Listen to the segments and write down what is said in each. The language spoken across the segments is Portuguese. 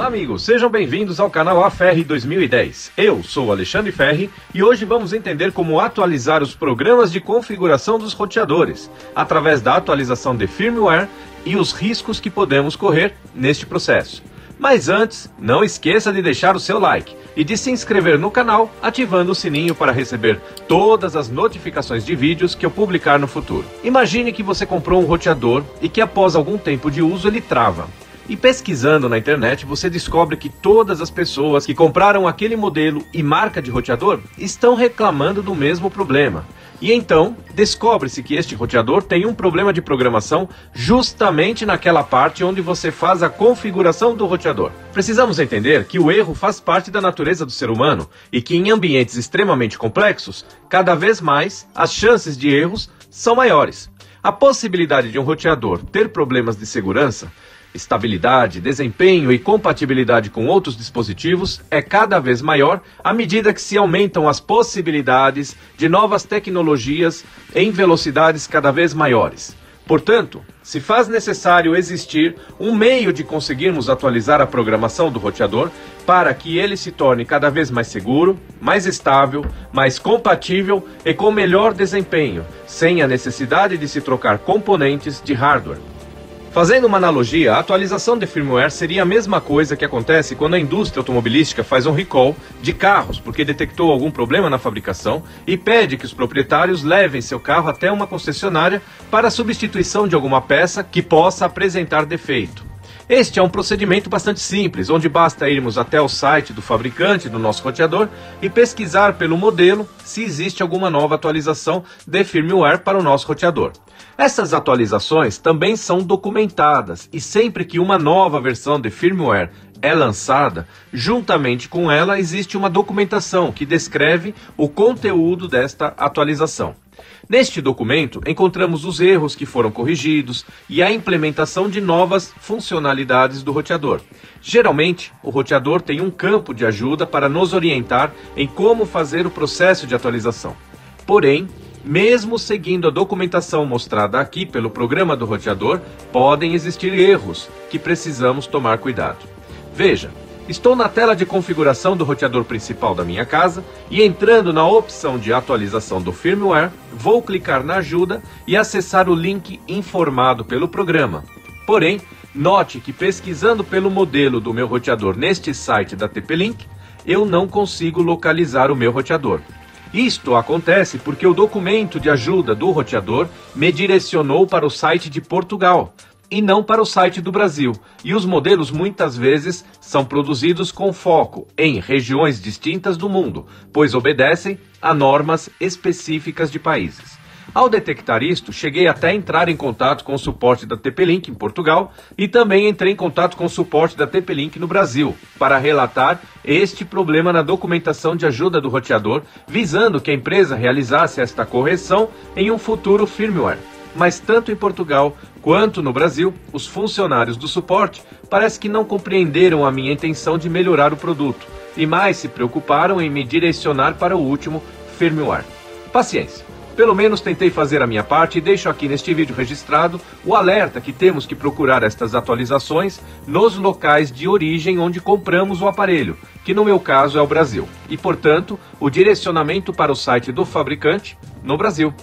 Olá amigos, sejam bem-vindos ao canal AFerri 2010. Eu sou Alexandre Ferri e hoje vamos entender como atualizar os programas de configuração dos roteadores, através da atualização de firmware e os riscos que podemos correr neste processo. Mas antes, não esqueça de deixar o seu like e de se inscrever no canal, ativando o sininho para receber todas as notificações de vídeos que eu publicar no futuro. Imagine que você comprou um roteador e que após algum tempo de uso ele trava. E pesquisando na internet você descobre que todas as pessoas que compraram aquele modelo e marca de roteador estão reclamando do mesmo problema. E então descobre-se que este roteador tem um problema de programação justamente naquela parte onde você faz a configuração do roteador. Precisamos entender que o erro faz parte da natureza do ser humano e que em ambientes extremamente complexos, cada vez mais as chances de erros são maiores. A possibilidade de um roteador ter problemas de segurança, estabilidade, desempenho e compatibilidade com outros dispositivos é cada vez maior à medida que se aumentam as possibilidades de novas tecnologias em velocidades cada vez maiores. Portanto, se faz necessário existir um meio de conseguirmos atualizar a programação do roteador para que ele se torne cada vez mais seguro, mais estável, mais compatível e com melhor desempenho, sem a necessidade de se trocar componentes de hardware. Fazendo uma analogia, a atualização de firmware seria a mesma coisa que acontece quando a indústria automobilística faz um recall de carros porque detectou algum problema na fabricação e pede que os proprietários levem seu carro até uma concessionária para a substituição de alguma peça que possa apresentar defeito. Este é um procedimento bastante simples, onde basta irmos até o site do fabricante do nosso roteador e pesquisar pelo modelo se existe alguma nova atualização de firmware para o nosso roteador. Essas atualizações também são documentadas e sempre que uma nova versão de firmware é lançada, juntamente com ela existe uma documentação que descreve o conteúdo desta atualização. Neste documento encontramos os erros que foram corrigidos e a implementação de novas funcionalidades do roteador. Geralmente, o roteador tem um campo de ajuda para nos orientar em como fazer o processo de atualização. Porém, mesmo seguindo a documentação mostrada aqui pelo programa do roteador, podem existir erros que precisamos tomar cuidado. Veja, estou na tela de configuração do roteador principal da minha casa e entrando na opção de atualização do firmware, vou clicar na ajuda e acessar o link informado pelo programa. Porém, note que pesquisando pelo modelo do meu roteador neste site da TP-Link, eu não consigo localizar o meu roteador. Isto acontece porque o documento de ajuda do roteador me direcionou para o site de Portugal e não para o site do Brasil, e os modelos muitas vezes são produzidos com foco em regiões distintas do mundo, pois obedecem a normas específicas de países. Ao detectar isto, cheguei até a entrar em contato com o suporte da TP-Link em Portugal e também entrei em contato com o suporte da TP-Link no Brasil para relatar este problema na documentação de ajuda do roteador, visando que a empresa realizasse esta correção em um futuro firmware. Mas tanto em Portugal quanto no Brasil, os funcionários do suporte parece que não compreenderam a minha intenção de melhorar o produto e mais se preocuparam em me direcionar para o último firmware. Paciência! Pelo menos tentei fazer a minha parte e deixo aqui neste vídeo registrado o alerta que temos que procurar estas atualizações nos locais de origem onde compramos o aparelho, que no meu caso é o Brasil, e portanto o direcionamento para o site do fabricante no Brasil.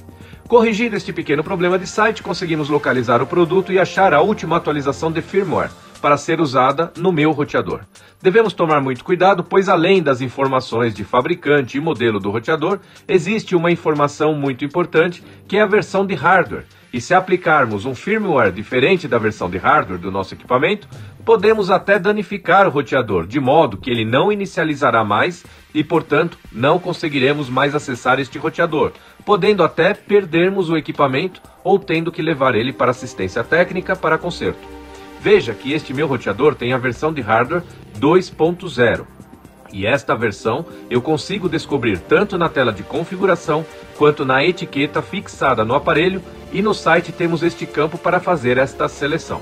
Corrigindo este pequeno problema de site, conseguimos localizar o produto e achar a última atualização de firmware para ser usada no meu roteador. Devemos tomar muito cuidado, pois além das informações de fabricante e modelo do roteador, existe uma informação muito importante, que é a versão de hardware. E se aplicarmos um firmware diferente da versão de hardware do nosso equipamento, podemos até danificar o roteador, de modo que ele não inicializará mais e, portanto, não conseguiremos mais acessar este roteador, podendo até perdermos o equipamento ou tendo que levar ele para assistência técnica para conserto. Veja que este meu roteador tem a versão de hardware 2.0 e esta versão eu consigo descobrir tanto na tela de configuração quanto na etiqueta fixada no aparelho, e no site temos este campo para fazer esta seleção.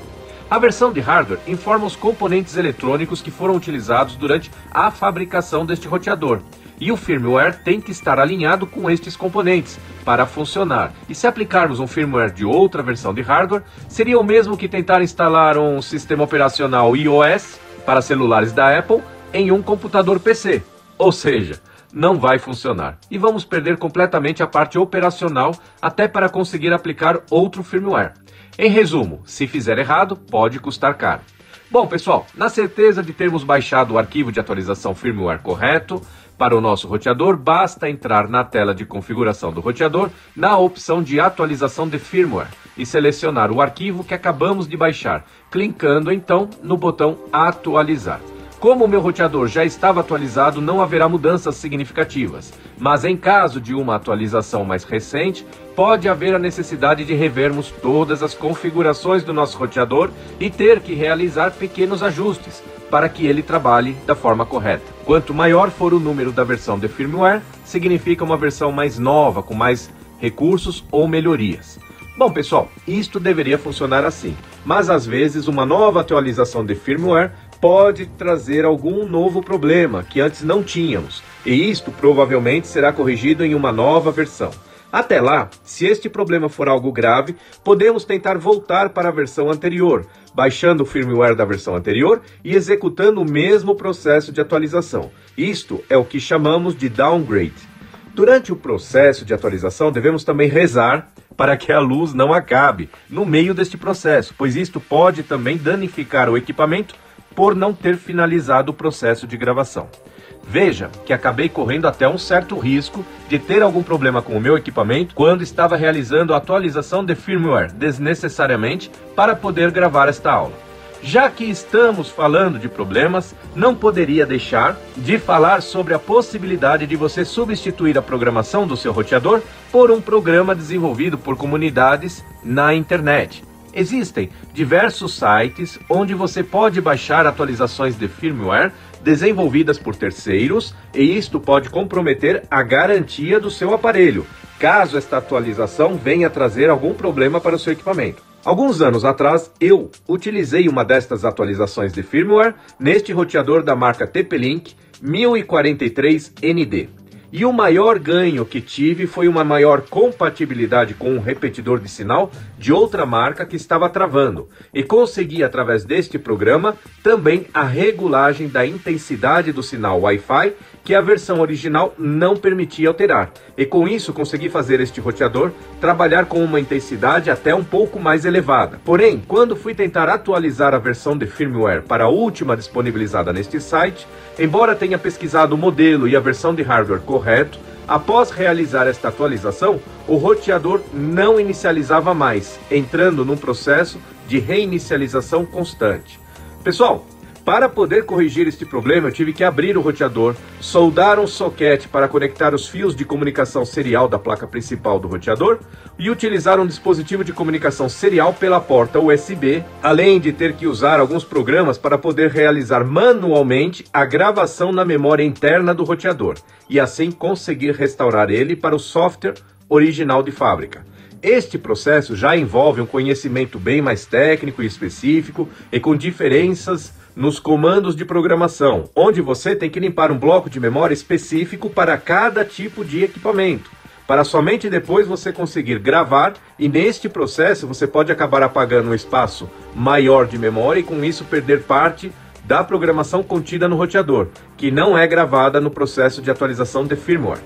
A versão de hardware informa os componentes eletrônicos que foram utilizados durante a fabricação deste roteador. E o firmware tem que estar alinhado com estes componentes para funcionar. E se aplicarmos um firmware de outra versão de hardware, seria o mesmo que tentar instalar um sistema operacional iOS para celulares da Apple em um computador PC. Ou seja, não vai funcionar. E vamos perder completamente a parte operacional até para conseguir aplicar outro firmware. Em resumo, se fizer errado, pode custar caro. Bom, pessoal, na certeza de termos baixado o arquivo de atualização firmware correto para o nosso roteador, basta entrar na tela de configuração do roteador, na opção de atualização de firmware e selecionar o arquivo que acabamos de baixar, clicando então no botão atualizar. Como o meu roteador já estava atualizado, não haverá mudanças significativas, mas em caso de uma atualização mais recente, pode haver a necessidade de revermos todas as configurações do nosso roteador e ter que realizar pequenos ajustes para que ele trabalhe da forma correta. Quanto maior for o número da versão de firmware, significa uma versão mais nova, com mais recursos ou melhorias. Bom, pessoal, isto deveria funcionar assim, mas às vezes uma nova atualização de firmware pode trazer algum novo problema que antes não tínhamos, e isto provavelmente será corrigido em uma nova versão. Até lá, se este problema for algo grave, podemos tentar voltar para a versão anterior, baixando o firmware da versão anterior e executando o mesmo processo de atualização. Isto é o que chamamos de downgrade. Durante o processo de atualização, devemos também rezar para que a luz não acabe no meio deste processo, pois isto pode também danificar o equipamento por não ter finalizado o processo de gravação. Veja que acabei correndo até um certo risco de ter algum problema com o meu equipamento quando estava realizando a atualização de firmware desnecessariamente para poder gravar esta aula. Já que estamos falando de problemas, não poderia deixar de falar sobre a possibilidade de você substituir a programação do seu roteador por um programa desenvolvido por comunidades na internet. Existem diversos sites onde você pode baixar atualizações de firmware desenvolvidas por terceiros, e isto pode comprometer a garantia do seu aparelho, caso esta atualização venha trazer algum problema para o seu equipamento. Alguns anos atrás, eu utilizei uma destas atualizações de firmware neste roteador da marca TP-Link 1043ND. E o maior ganho que tive foi uma maior compatibilidade com um repetidor de sinal de outra marca que estava travando. E consegui, através deste programa, também a regulagem da intensidade do sinal Wi-Fi, que a versão original não permitia alterar. E com isso consegui fazer este roteador trabalhar com uma intensidade até um pouco mais elevada. Porém, quando fui tentar atualizar a versão de firmware para a última disponibilizada neste site, embora tenha pesquisado o modelo e a versão de hardware correto, após realizar esta atualização, o roteador não inicializava mais, entrando num processo de reinicialização constante. Pessoal, para poder corrigir este problema, eu tive que abrir o roteador, soldar um soquete para conectar os fios de comunicação serial da placa principal do roteador e utilizar um dispositivo de comunicação serial pela porta USB, além de ter que usar alguns programas para poder realizar manualmente a gravação na memória interna do roteador e assim conseguir restaurar ele para o software original de fábrica. Este processo já envolve um conhecimento bem mais técnico e específico e com diferenças nos comandos de programação, onde você tem que limpar um bloco de memória específico para cada tipo de equipamento, para somente depois você conseguir gravar, e neste processo você pode acabar apagando um espaço maior de memória e com isso perder parte da programação contida no roteador, que não é gravada no processo de atualização de firmware.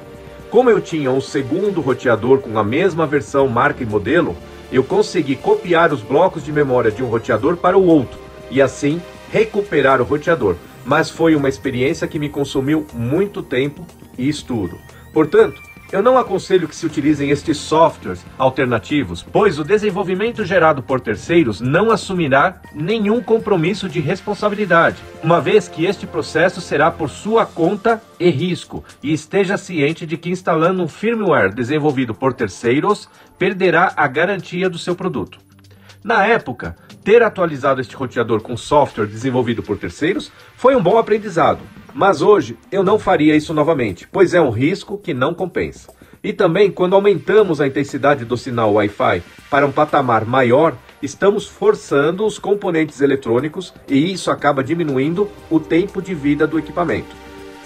Como eu tinha um segundo roteador com a mesma versão, marca e modelo, eu consegui copiar os blocos de memória de um roteador para o outro, e assim recuperar o roteador, mas foi uma experiência que me consumiu muito tempo e estudo. Portanto, eu não aconselho que se utilizem estes softwares alternativos, pois o desenvolvimento gerado por terceiros não assumirá nenhum compromisso de responsabilidade, uma vez que este processo será por sua conta e risco, e esteja ciente de que instalando um firmware desenvolvido por terceiros perderá a garantia do seu produto. Na época, ter atualizado este roteador com software desenvolvido por terceiros foi um bom aprendizado, mas hoje eu não faria isso novamente, pois é um risco que não compensa. E também, quando aumentamos a intensidade do sinal Wi-Fi para um patamar maior, estamos forçando os componentes eletrônicos e isso acaba diminuindo o tempo de vida do equipamento.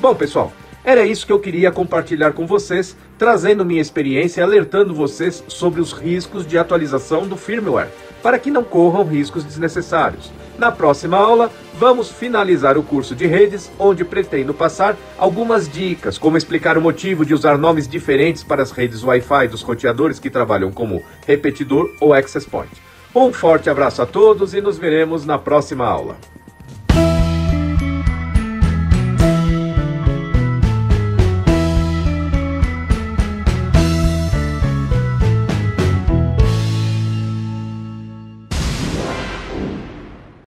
Bom, pessoal, era isso que eu queria compartilhar com vocês, trazendo minha experiência e alertando vocês sobre os riscos de atualização do firmware. para que não corram riscos desnecessários. Na próxima aula, vamos finalizar o curso de redes, onde pretendo passar algumas dicas, como explicar o motivo de usar nomes diferentes para as redes Wi-Fi dos roteadores que trabalham como repetidor ou access point. Um forte abraço a todos e nos veremos na próxima aula.